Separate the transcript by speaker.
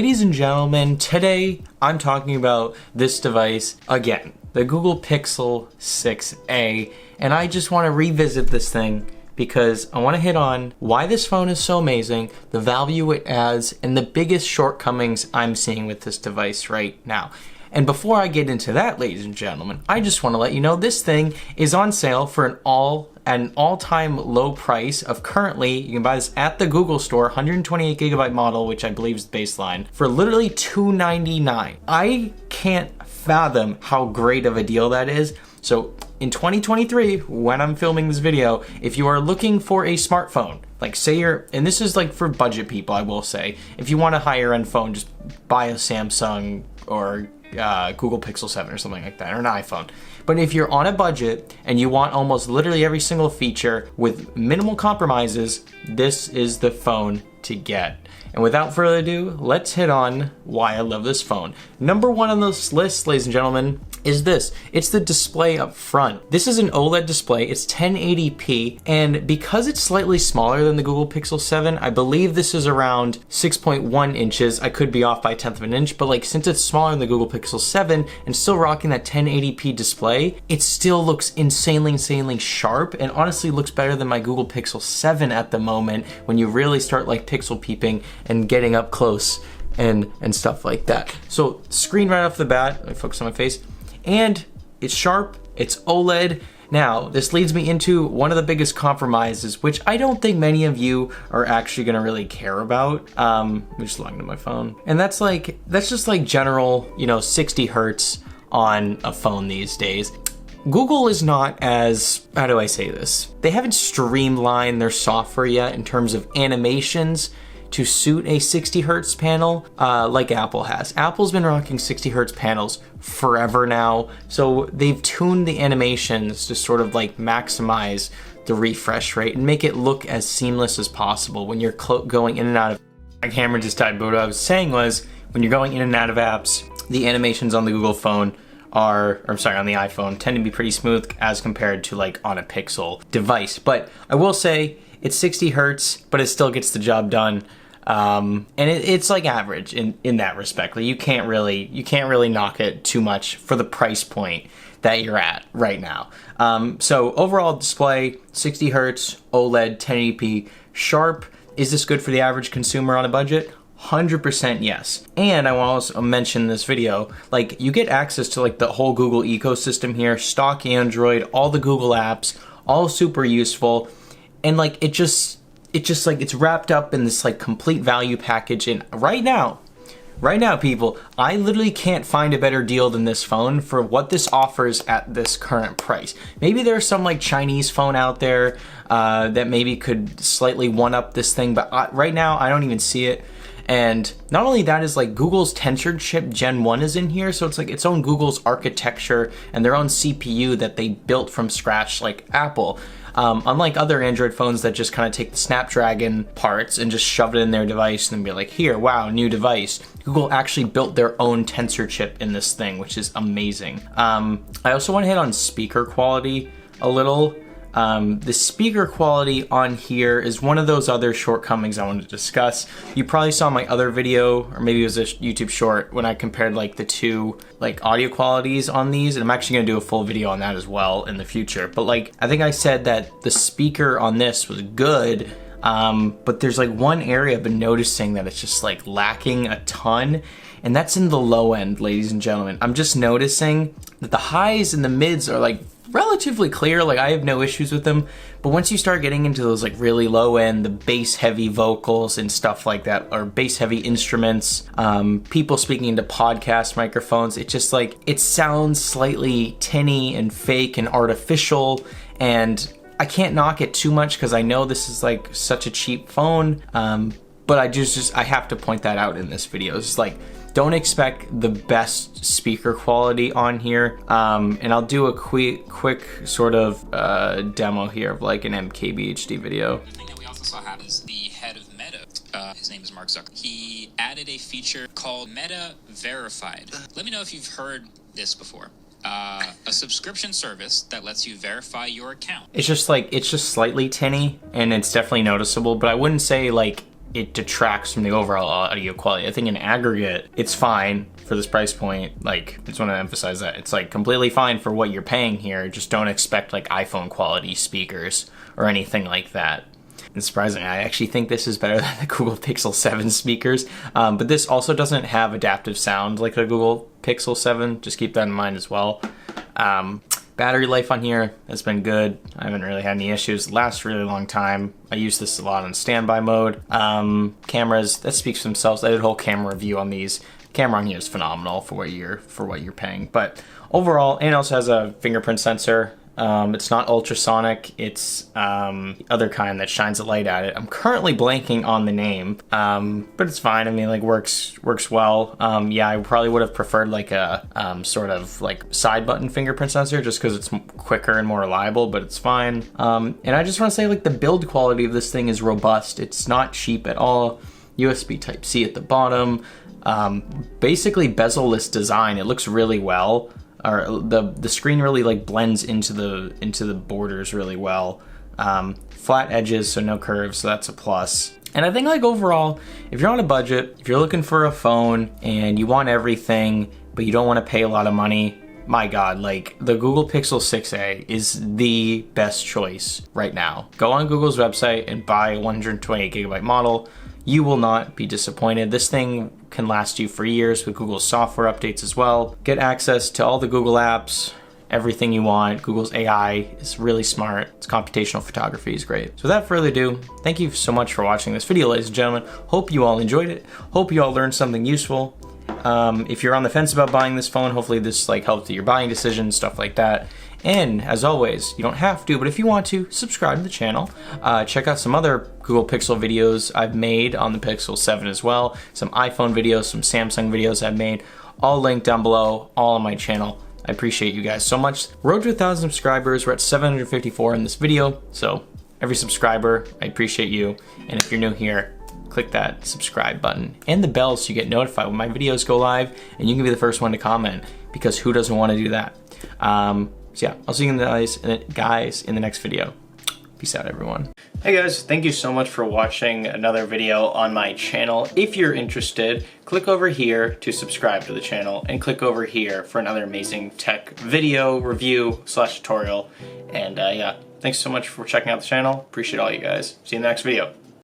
Speaker 1: Ladies and gentlemen, today I'm talking about this device again, the Google Pixel 6a, and I just want to revisit this thing because I want to hit on why this phone is so amazing, the value it adds, and the biggest shortcomings I'm seeing with this device right now. And before I get into that, ladies and gentlemen, I just want to let you know this thing is on sale for an all-time low price of currently, you can buy this at the Google store, 128 gigabyte model, which I believe is the baseline, for literally $299. I can't fathom how great of a deal that is. So in 2023, when I'm filming this video, if you are looking for a smartphone, like say you're, and this is like for budget people, I will say, if you want a higher end phone, just buy a Samsung or Google Pixel 7 or something like that, or an iPhone. But if you're on a budget and you want almost literally every single feature with minimal compromises, this is the phone to get. And without further ado, let's hit on why I love this phone. Number one on this list, ladies and gentlemen, is this. It's the display up front. This is an OLED display, it's 1080p, and because it's slightly smaller than the Google Pixel 7, I believe this is around 6.1 inches. I could be off by a tenth of an inch, but like since it's smaller than the Google Pixel 7 and still rocking that 1080p display, it still looks insanely sharp, and honestly looks better than my Google Pixel 7 at the moment when you really start like pixel peeping and getting up close and stuff like that. So screen right off the bat, let me focus on my face, and it's sharp, it's OLED. Now, this leads me into one of the biggest compromises, which I don't think many of you are actually gonna really care about. I'm just logging to my phone. And that's just like general, 60 hertz on a phone these days. Google is not as, how do I say this? They haven't streamlined their software yet in terms of animations to suit a 60 hertz panel like Apple has. Apple's been rocking 60 hertz panels forever now, so they've tuned the animations to sort of like maximize the refresh rate and make it look as seamless as possible when you're going in and out of. My camera just died, but what I was saying was when you're going in and out of apps, the animations on the Google phone on the iPhone tend to be pretty smooth as compared to like on a Pixel device. But I will say it's 60 hertz, but it still gets the job done. And it's like average in that respect. Like you can't really knock it too much for the price point that you're at right now. So overall display, 60 hertz, OLED, 1080p, sharp. Is this good for the average consumer on a budget? 100% yes. And I want to also mention in this video, like you get access to like the whole Google ecosystem here, stock Android, all the Google apps, all super useful. And like it just like it's wrapped up in this like complete value package. And right now people, I literally can't find a better deal than this phone for what this offers at this current price. Maybe there's some like Chinese phone out there that maybe could slightly one up this thing, but right now I don't even see it. And not only that is like Google's Tensor chip Gen 1 is in here, so it's like its own Google's architecture and their own CPU that they built from scratch like Apple. Unlike other Android phones that just kind of take the Snapdragon parts and just shove it in their device and be like, here, wow, new device. Google actually built their own Tensor chip in this thing, which is amazing. I also want to hit on speaker quality a little. The speaker quality on here is one of those other shortcomings I wanted to discuss. You probably saw my other video, or maybe it was a YouTube short, when I compared like the two like audio qualities on these, and I'm actually gonna do a full video on that as well in the future. But like, I think I said that the speaker on this was good, but there's like one area I've been noticing that it's just like lacking a ton, and that's in the low end, ladies and gentlemen. I'm just noticing that the highs and the mids are like relatively clear, like I have no issues with them, but once you start getting into those like really low end, the bass heavy vocals and stuff like that, or bass heavy instruments, people speaking into podcast microphones, it just like, it sounds slightly tinny and fake and artificial, and I can't knock it too much because I know this is like such a cheap phone, but I have to point that out in this video. It's like, don't expect the best speaker quality on here, and I'll do a quick sort of demo here of like an MKBHD video.
Speaker 2: The thing that we also saw happen is the head of Meta, his name is Mark Zuckerberg. He added a feature called Meta Verified. Let me know if you've heard this before. A subscription service that lets you verify your account.
Speaker 1: It's just slightly tinny, and it's definitely noticeable, but I wouldn't say like it detracts from the overall audio quality. I think in aggregate, it's fine for this price point. Like, I just want to emphasize that. It's like completely fine for what you're paying here. Just don't expect like iPhone quality speakers or anything like that. And surprisingly, I actually think this is better than the Google Pixel 7 speakers. But this also doesn't have adaptive sound like the Google Pixel 7. Just keep that in mind as well. Battery life on here has been good. I haven't really had any issues. It lasts a really long time. I use this a lot on standby mode. Cameras, that speaks for themselves. I did a whole camera review on these. Camera on here is phenomenal for what you're paying. But overall, and it also has a fingerprint sensor. It's not ultrasonic. It's other kind that shines a light at it. I'm currently blanking on the name, but it's fine. I mean, like works well. Yeah, I probably would have preferred like a sort of like side button fingerprint sensor just because it's quicker and more reliable, but it's fine. And I just want to say like the build quality of this thing is robust. It's not cheap at all. USB Type-C at the bottom. Basically bezel-less design. It looks really well. Or the screen really like blends into the borders really well. Flat edges, so no curves, so that's a plus. And I think like overall, if you're on a budget, if you're looking for a phone and you want everything, but you don't want to pay a lot of money, my God, like the Google Pixel 6a is the best choice right now. Go on Google's website and buy a 128 gigabyte model. You will not be disappointed. This thing can last you for years with Google's software updates as well. Get access to all the Google apps, everything you want. Google's AI is really smart. Its computational photography is great. So without further ado, thank you so much for watching this video, ladies and gentlemen. Hope you all enjoyed it. Hope you all learned something useful. If you're on the fence about buying this phone, hopefully this like helped with your buying decisions, stuff like that. And as always, you don't have to, but if you want to, subscribe to the channel. Check out some other Google Pixel videos I've made on the Pixel 7 as well. Some iPhone videos, some Samsung videos I've made, all linked down below, all on my channel. I appreciate you guys so much. Road to 1,000 subscribers. We're at 754 in this video. So every subscriber, I appreciate you. And if you're new here, click that subscribe button and the bell so you get notified when my videos go live and you can be the first one to comment, because who doesn't want to do that? So yeah, I'll see you guys in the next video. Peace out, everyone. Hey guys, thank you so much for watching another video on my channel. If you're interested, click over here to subscribe to the channel and click over here for another amazing tech video review / tutorial. And yeah, thanks so much for checking out the channel. Appreciate all you guys. See you in the next video.